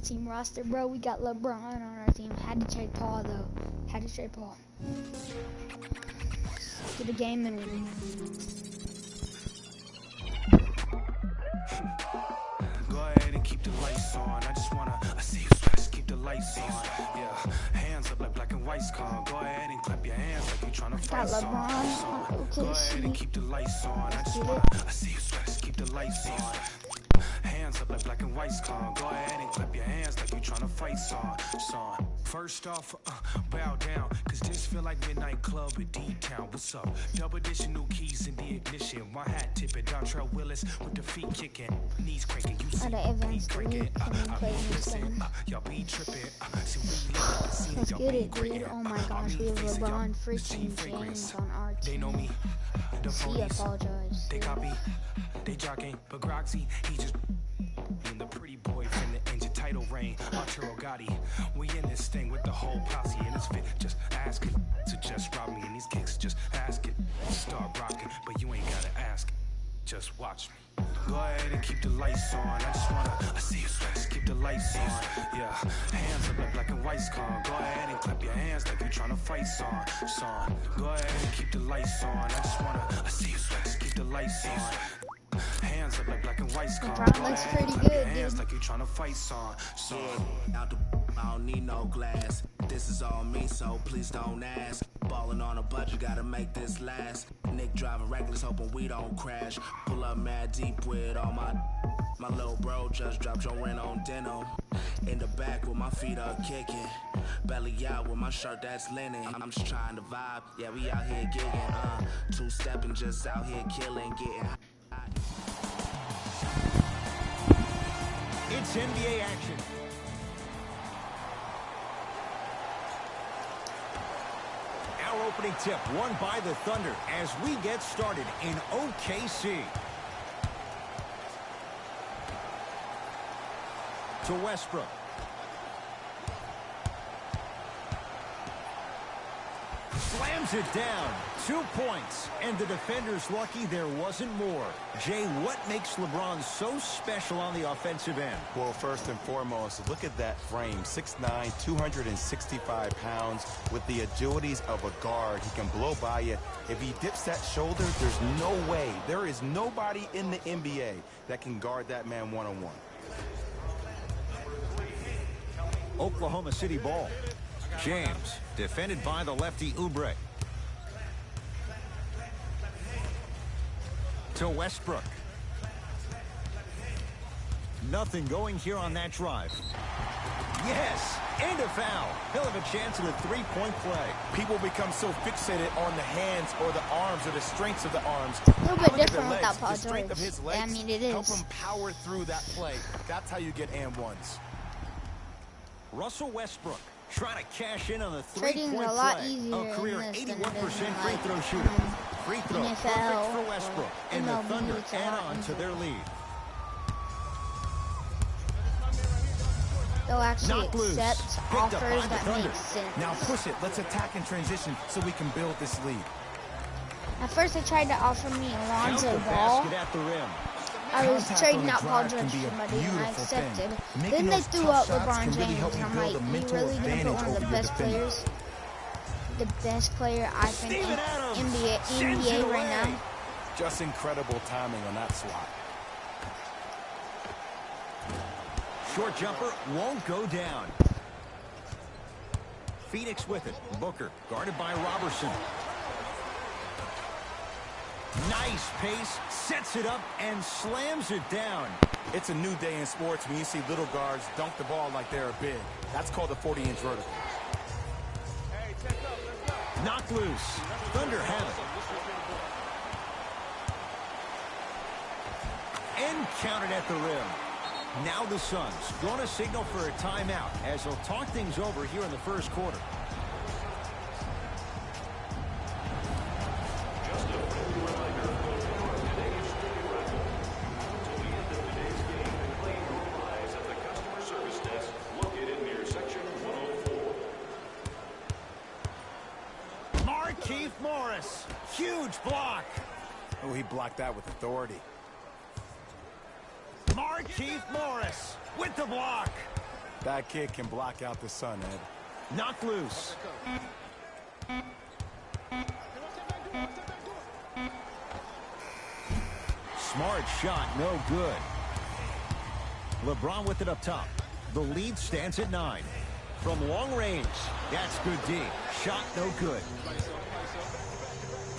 team roster, bro. We got LeBron on our team. Had to trade Paul, though. Had to trade Paul. Let's get a game and go ahead and keep the lights on. I just wanna, I see you sweat, keep the lights on. Yeah, hands up like black and white's call. Go ahead and clap your hands like you trying to fight LeBron. Go ahead and keep the lights on. I just wanna, I see you sweat, keep the lights on. Hands up like black and white's call. Go ahead and clap your hands like you trying to fight song. First off, bow down, cause this feel like midnight club at D-Town. What's up? Double edition, new keys in the ignition. My hat tipping, Dontrell Willis with the feet kicking. Knees cranking, you see me cranking. I be listen, y'all be tripping. See we live at the scene, let's y'all get be it, dude. gritting. Oh my gosh, we have LeBron freaking James on our team. They know me, the He apologized. they copy, they jogging, but Groxy, he just being the pretty boy from the engine title reign. Arturo Gotti, we in this thing with the whole posse in his fit. Just ask it to just rob me in these kicks. Just ask it to start rocking, but you ain't gotta ask. Just watch me. Go ahead and keep the lights on. I just wanna, I see you sweat, keep the lights on. Yeah, hands up like black and white's call. Go ahead and clap your hands like you trying to fight song. Go ahead and keep the lights on. I just wanna, I see you sweat, keep the lights on. Hands up like black and white's call. LeBron looks pretty good, dude. Like you trying to fight song. Out the I don't need no glass. This is all me, so please don't ask. Ballin' on a budget, gotta make this last. Nick driving reckless, hoping we don't crash. Pull up mad deep with all my little bro just dropped your rent on denim. In the back with my feet up kicking. Belly out with my shirt that's linen. I'm just trying to vibe. Yeah, we out here gigging. Two-stepping, just out here killing, getting hot. It's NBA action. Our opening tip won by the Thunder as we get started in OKC. To Westbrook. Slams it down. 2 points. And the defender's lucky there wasn't more. Jay, what makes LeBron so special on the offensive end? Well, first and foremost, look at that frame. 6'9", 265 pounds with the agilities of a guard. He can blow by you. If he dips that shoulder, there's no way. There is nobody in the NBA that can guard that man one-on-one. Oklahoma City ball. James, defended by the lefty Oubre. To Westbrook. Nothing going here on that drive. Yes, and a foul. He'll have a chance at a three-point play. People become so fixated on the hands or the arms or the strengths of the arms. A little bit different without Paul George. The strength of his legs, I mean, it is. help him power through that play. That's how you get and ones. Russell Westbrook trying to cash in on the Trading's three-point a lot play. easier A career in this than 81% it is in, free like, throw shooter. Free throw NFL perfect for Westbrook. or And the MLB, Thunder it's a add lot on to easier. their lead. They'll actually Not loose. accept Picked up by offers the that Thunder. make sense. Now push it. Let's attack and transition so we can build this lead. At first, they tried to offer me Count Alonzo the Ball. basket at the rim. I was Contact trading on the out Paul drive George can to be a somebody, and I beautiful thing. accepted. Making Then they those threw tough out shots LeBron can really James, help and you I'm build like, a you mental really gonna put advantage one of the over your best defender. players? The best player I think in Steven Adams NBA sends it right away. now. Just incredible timing on that swat. Short jumper won't go down. Phoenix with it. Booker guarded by Robertson. Nice pace, sets it up and slams it down. It's a new day in sports when you see little guards dunk the ball like they're big. That's called a 40-inch vertical. Knocked loose. Thunder have it. And counted at the rim. Now the Suns going to signal for a timeout as they'll talk things over here in the first quarter. Markieff Morris, huge block. Oh, he blocked that with authority. Markieff Morris with the block. That kid can block out the sun, Ed. Knocked loose. Smart shot, no good. LeBron with it up top. The lead stands at 9. From long range, that's good D. Shot no good.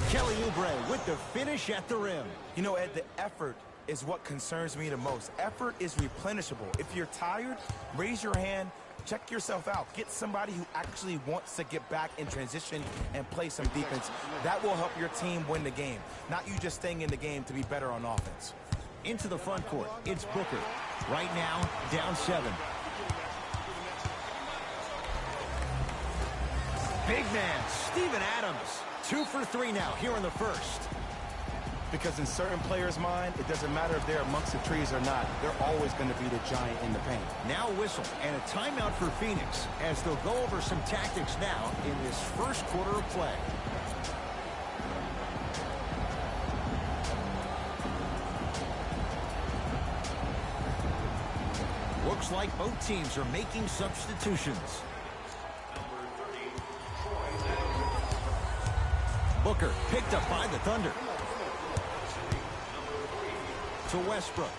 Kelly Oubre with the finish at the rim. You know, Ed, the effort is what concerns me the most. Effort is replenishable. If you're tired, raise your hand, check yourself out. Get somebody who actually wants to get back in transition and play some defense. That will help your team win the game, not you just staying in the game to be better on offense. Into the front court, it's Booker. Right now, down 7. Big man, Steven Adams. 2 for 3 now here in the first. Because in certain players' mind, it doesn't matter if they're amongst the trees or not. They're always going to be the giant in the paint. Now a whistle and a timeout for Phoenix as they'll go over some tactics now in this first quarter of play. Looks like both teams are making substitutions. Booker picked up by the Thunder. To Westbrook.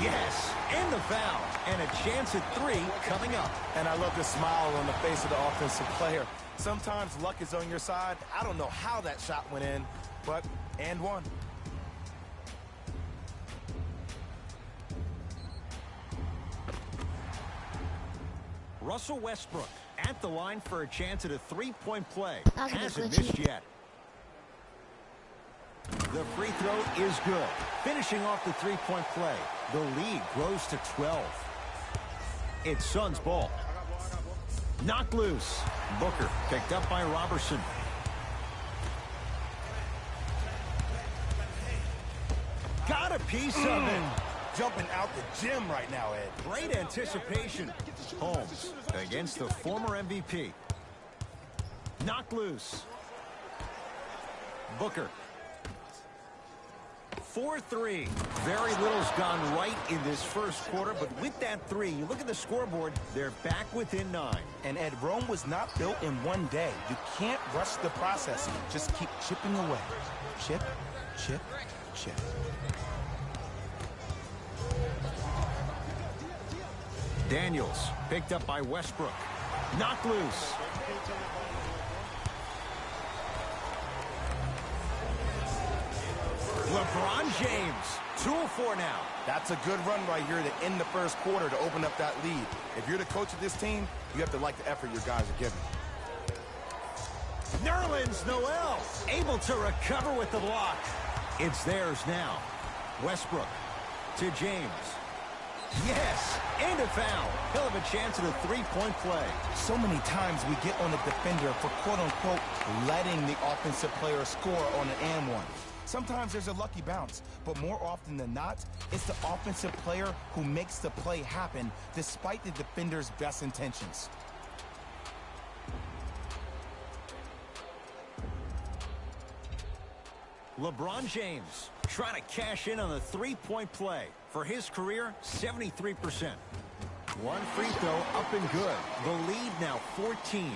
Yes, and the foul. And a chance at 3 coming up. And I love the smile on the face of the offensive player. Sometimes luck is on your side. I don't know how that shot went in, but and one. Russell Westbrook at the line for a chance at a 3-point play. Hasn't glitchy. missed yet. The free throw is good. Finishing off the 3-point play. The lead grows to 12. It's Suns ball. Knocked loose. Booker picked up by Robertson. Got a piece of it. Jumping out the gym right now, Ed. Great anticipation. Holmes against the former MVP. Knocked loose. Booker. 4-3. Very little's gone right in this first quarter, but with that 3, you look at the scoreboard, they're back within 9. And Ed, Rome was not built in one day. You can't rush the process. Just keep chipping away. Chip, chip, chip. Daniels picked up by Westbrook. Knocked loose. LeBron James, 2 of 4 now. That's a good run right here to end the first quarter to open up that lead. If you're the coach of this team, you have to like the effort your guys are giving. Nerlens Noel able to recover with the block. It's theirs now. Westbrook to James. Yes, and a foul. He'll have a chance at a 3-point play. So many times we get on the defender for quote-unquote letting the offensive player score on an and one. Sometimes there's a lucky bounce, but more often than not, it's the offensive player who makes the play happen despite the defender's best intentions. LeBron James trying to cash in on the 3-point play. For his career, 73%. One free throw up and good. The lead now 14.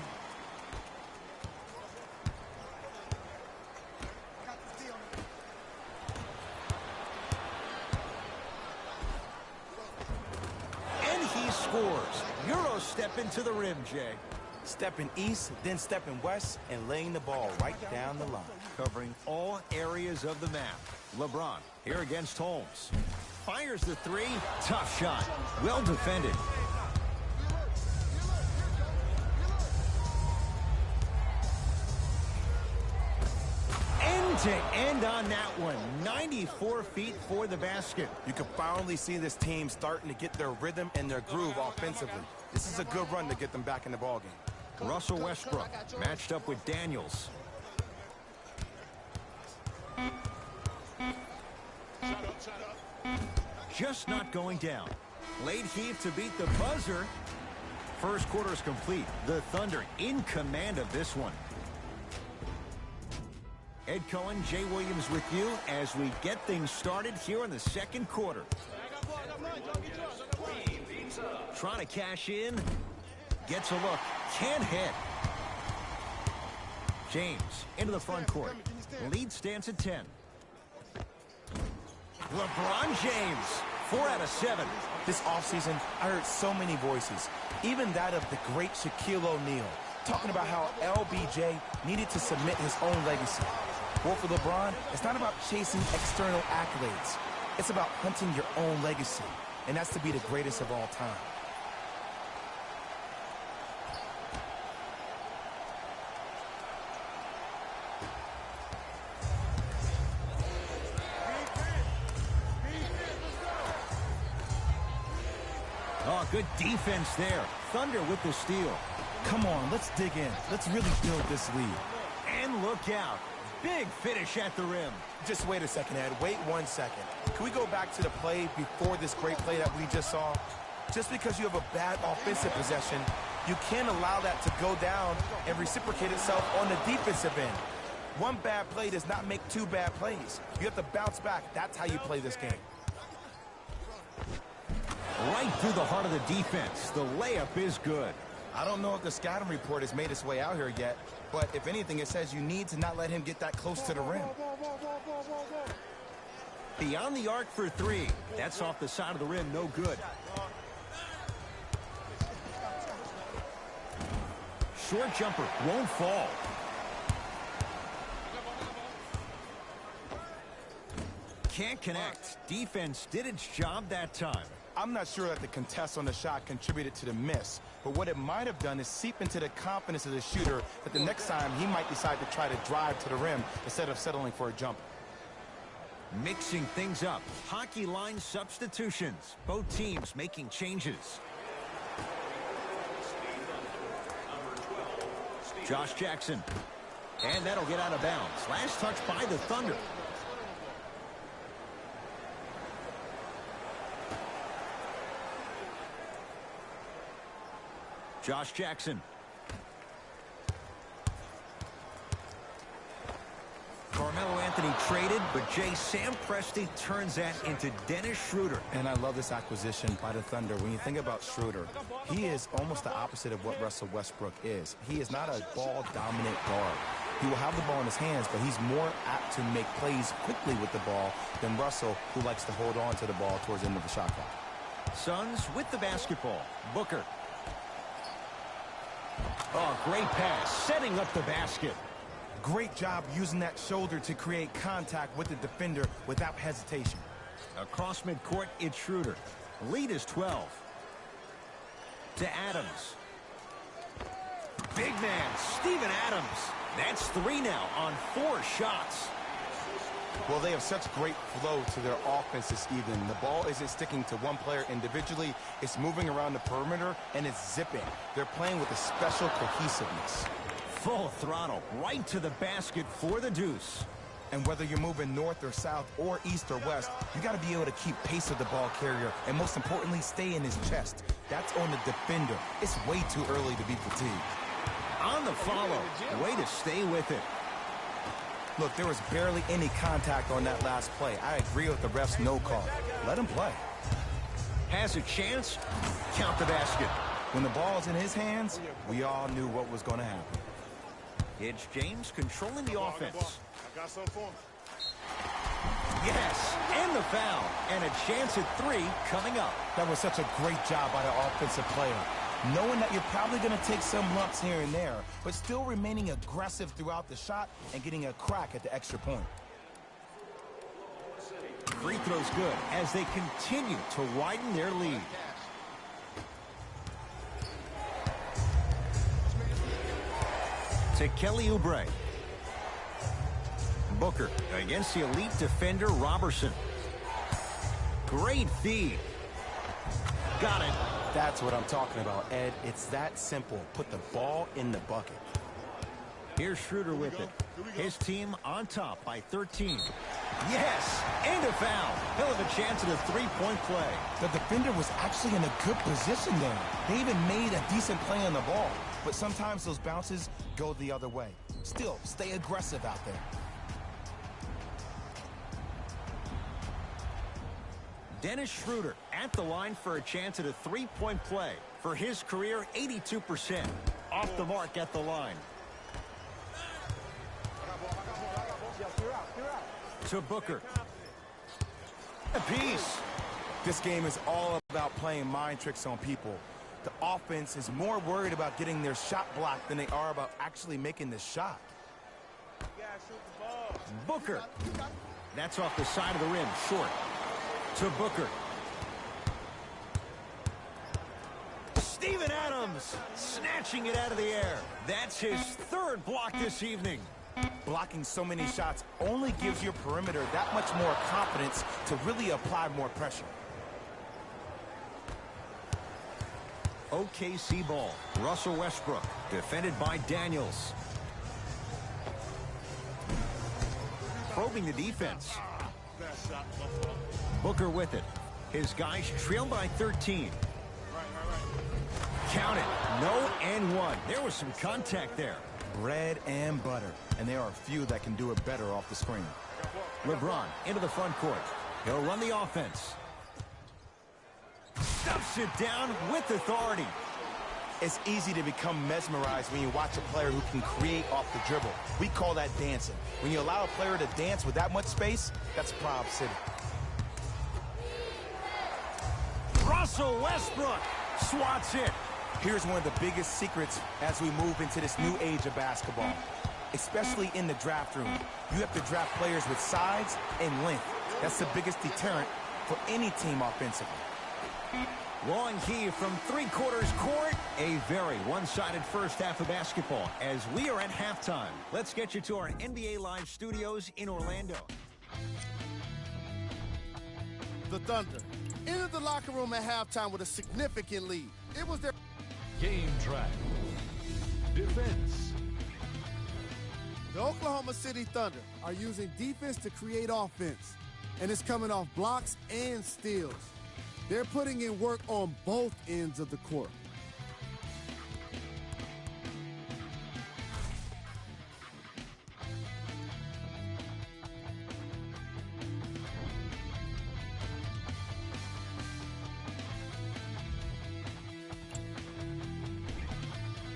And he scores. Euro step into the rim, Jay. Stepping east, then stepping west, and laying the ball right down the line. Covering all areas of the map. LeBron here against Holmes. Fires the 3. Tough shot. Well defended. End to end on that one. 94 feet for the basket. You can finally see this team starting to get their rhythm and their groove offensively. This is a good run to get them back in the ballgame. Russell Westbrook matched up with Daniels. Just not going down. Late heave to beat the buzzer. First quarter is complete. The Thunder in command of this one. Ed Cohen, Jay Williams with you as we get things started here in the second quarter. trying to cash in. Gets a look. Can't hit. James into the front court. Lead stands at 10. LeBron James, 4 out of 7. This offseason, I heard so many voices, even that of the great Shaquille O'Neal, talking about how LBJ needed to submit his own legacy. Well, for LeBron, it's not about chasing external accolades. It's about hunting your own legacy, and that's to be the greatest of all time. Oh, good defense there. Thunder with the steal. Come on, let's dig in. Let's really build this lead. And look out. Big finish at the rim. Just wait a second, Ed. Wait 1 second. Can we go back to the play before this great play that we just saw? Just because you have a bad offensive possession, you can't allow that to go down and reciprocate itself on the defensive end. One bad play does not make 2 bad plays. You have to bounce back. That's how you play this game. Right through the heart of the defense. The layup is good. I don't know if the scouting report has made its way out here yet, but if anything, it says you need to not let him get that close to the rim. Beyond the arc for 3. That's off the side of the rim. No good. Short jumper. Won't fall. Can't connect. Defense did its job that time. I'm not sure that the contest on the shot contributed to the miss, but what it might have done is seep into the confidence of the shooter that the next time he might decide to try to drive to the rim instead of settling for a jumper. Mixing things up. Hockey line substitutions. Both teams making changes. Josh Jackson. And that'll get out of bounds. Last touch by the Thunder. Josh Jackson. Carmelo Anthony traded, but Sam Presti turns that into Dennis Schroeder. And I love this acquisition by the Thunder. When you think about Schroeder, he is almost the opposite of what Russell Westbrook is. He is not a ball-dominant guard. He will have the ball in his hands, but he's more apt to make plays quickly with the ball than Russell, who likes to hold on to the ball towards the end of the shot clock. Suns with the basketball. Booker. Oh, great pass, setting up the basket. Great job using that shoulder to create contact with the defender without hesitation. Across midcourt, it's Schroeder. Lead is 12. To Adams. Big man, Steven Adams. That's 3 now on 4 shots. Well, they have such great flow to their offense this evening. The ball isn't sticking to one player individually. It's moving around the perimeter, and it's zipping. They're playing with a special cohesiveness. Full throttle, right to the basket for the deuce. And whether you're moving north or south or east or west, you got to be able to keep pace with the ball carrier and, most importantly, stay in his chest. That's on the defender. It's way too early to be fatigued. On the follow, way to stay with it. Look, there was barely any contact on that last play. I agree with the ref's no call. Let him play. Has a chance. Count the basket. When the ball's in his hands, we all knew what was going to happen. It's James controlling the offense. Yes, and the foul. And a chance at 3 coming up. That was such a great job by the offensive player. Knowing that you're probably going to take some lumps here and there, but still remaining aggressive throughout the shot and getting a crack at the extra point. Free throw's good as they continue to widen their lead. To Kelly Oubre. Booker against the elite defender Robertson. Great feed. Got it. That's what I'm talking about, Ed. It's that simple. Put the ball in the bucket. Here's Schroeder with it. His team on top by 13. Yes, and a foul. He'll have a chance at a 3-point play. The defender was actually in a good position there. They even made a decent play on the ball. But sometimes those bounces go the other way. Still, stay aggressive out there. Dennis Schroeder at the line for a chance at a three-point play. For his career, 82%. Off the mark at the line. To Booker. A piece. This game is all about playing mind tricks on people. The offense is more worried about getting their shot blocked than they are about actually making the shot. Booker. That's off the side of the rim, short. To Booker. Steven Adams snatching it out of the air. That's his third block this evening. Blocking so many shots only gives your perimeter that much more confidence to really apply more pressure. OKC ball. Russell Westbrook defended by Daniels. Probing the defense. Booker with it. His guys trail by 13. Count it. No and one. There was some contact there. Bread and butter. And there are a few that can do it better off the screen. LeBron into the front court. He'll run the offense. Stuffs it down with authority. It's easy to become mesmerized when you watch a player who can create off the dribble. We call that dancing. When you allow a player to dance with that much space, that's Prob City. Russell Westbrook swats it. Here's one of the biggest secrets as we move into this new age of basketball. Especially in the draft room. You have to draft players with size and length. That's the biggest deterrent for any team offensively. Long heave from three-quarters court. A very one-sided first half of basketball as we are at halftime. Let's get you to our NBA Live studios in Orlando. The Thunder entered the locker room at halftime with a significant lead. It was their game track. Defense. The Oklahoma City Thunder are using defense to create offense, and it's coming off blocks and steals. They're putting in work on both ends of the court.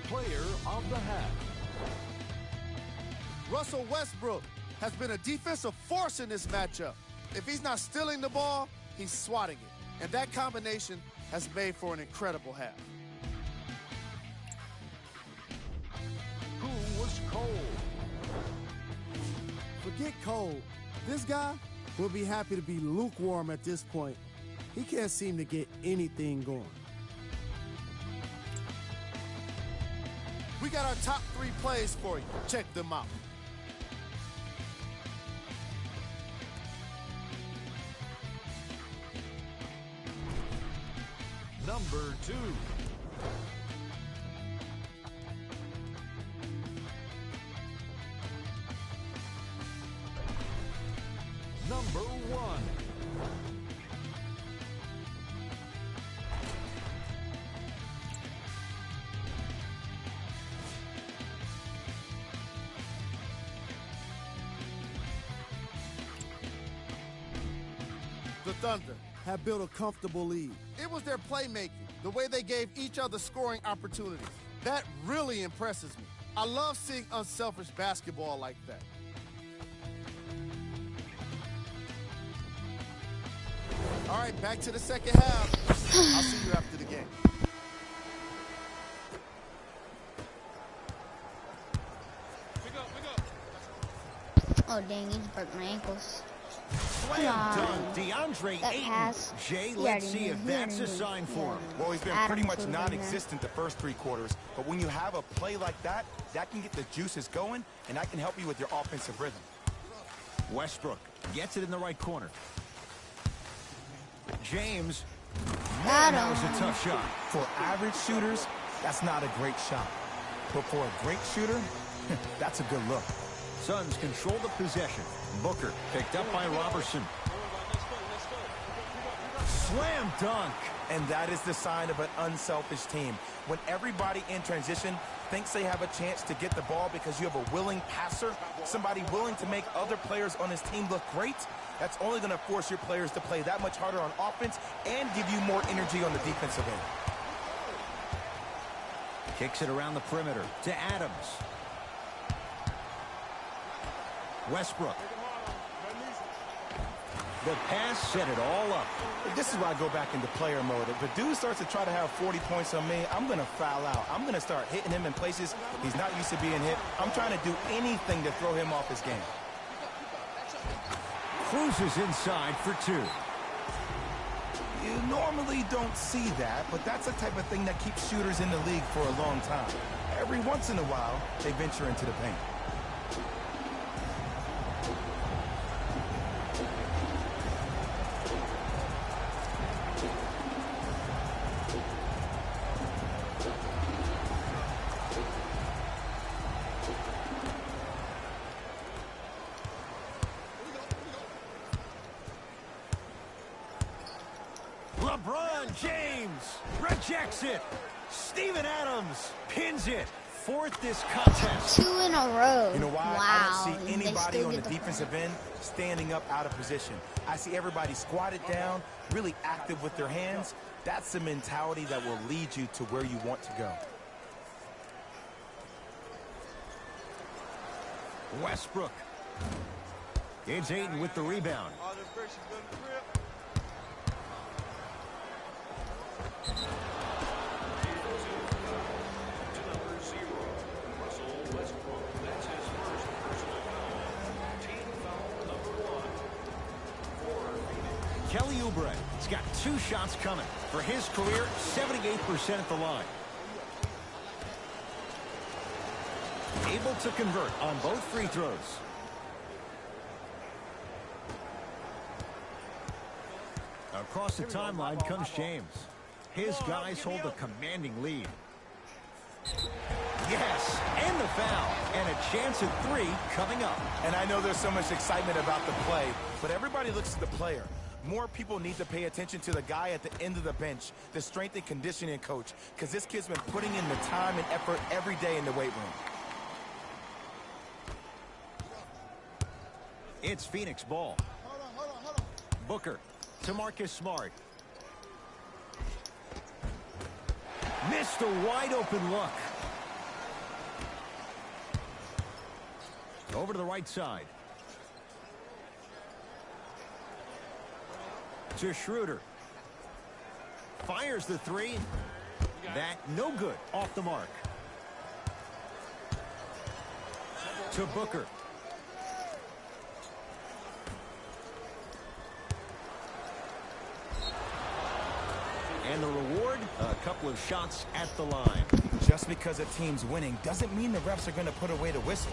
Player of the half. Russell Westbrook has been a defensive force in this matchup. If he's not stealing the ball, he's swatting it. And that combination has made for an incredible half. Who was cold? Forget cold. This guy will be happy to be lukewarm at this point. He can't seem to get anything going. We got our top 3 plays for you. Check them out. Number 2. Number 1. The Thunder have built a comfortable lead. It was their playmaking, the way they gave each other scoring opportunities. That really impresses me. I love seeing unselfish basketball like that. All right, back to the second half. I'll see you after the game. Oh, dang, he broke my ankles. Slam dunk, DeAndre That Ayton. pass. Jay, He let's already see knew. if He that's already a knew. sign for him. Well, he's been Adams pretty much would've been there. non-existent the first 3 quarters, but when you have a play like that, that can get the juices going, and that can help you with your offensive rhythm. Westbrook gets it in the right corner. James. Got Man, that was him. a tough shot. For average shooters, that's not a great shot. But for a great shooter, that's a good look. Suns control the possession. Booker picked up by Robertson. Slam dunk. And that is the sign of an unselfish team. When everybody in transition thinks they have a chance to get the ball because you have a willing passer, somebody willing to make other players on his team look great, that's only going to force your players to play that much harder on offense and give you more energy on the defensive end. Kicks it around the perimeter to Adams. Westbrook. The pass set it all up. This is why I go back into player mode. If a dude starts to try to have 40 points on me, I'm going to foul out. I'm going to start hitting him in places he's not used to being hit. I'm trying to do anything to throw him off his game. Cruises inside for two. You normally don't see that, but that's the type of thing that keeps shooters in the league for a long time. Every once in a while, they venture into the paint. LeBron James rejects it. Steven Adams pins it. Fourth this contest. 2 in a row. You know why? Wow. I don't and see they anybody still on the get defensive end standing up out of position. I see everybody squatted down, really active with their hands. That's the mentality that will lead you to where you want to go. Westbrook. It's Ayton with the rebound. Kelly Oubre has got 2 shots coming. For his career, 78% at the line. Able to convert on both free throws. Across the timeline comes James. His guys hold a commanding lead. Yes, and the foul. And a chance at 3 coming up. And I know there's so much excitement about the play, but everybody looks at the player. More people need to pay attention to the guy at the end of the bench, the strength and conditioning coach, because this kid's been putting in the time and effort every day in the weight room. It's Phoenix ball. Booker to Marcus Smart. Missed a wide open look. Over to the right side. To Schroeder. Fires the 3. That no good. Off the mark. To Booker. And the reward, a couple of shots at the line. Just because a team's winning doesn't mean the refs are going to put away the whistle.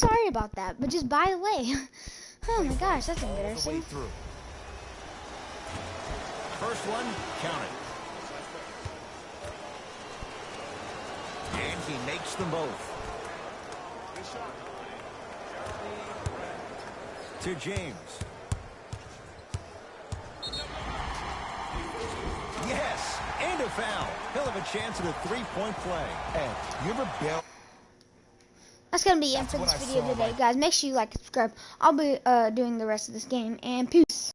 really sorry about that, but just by the way. Oh my gosh, that's All the way embarrassing. through. First one, count it. And he makes them both. To James. Yes, and a foul. He'll have a chance at a three-point play. Hey, you ever bail? That's gonna be it for what this I video saw, today, like- guys. Make sure you like and subscribe. I'll be doing the rest of this game, and peace.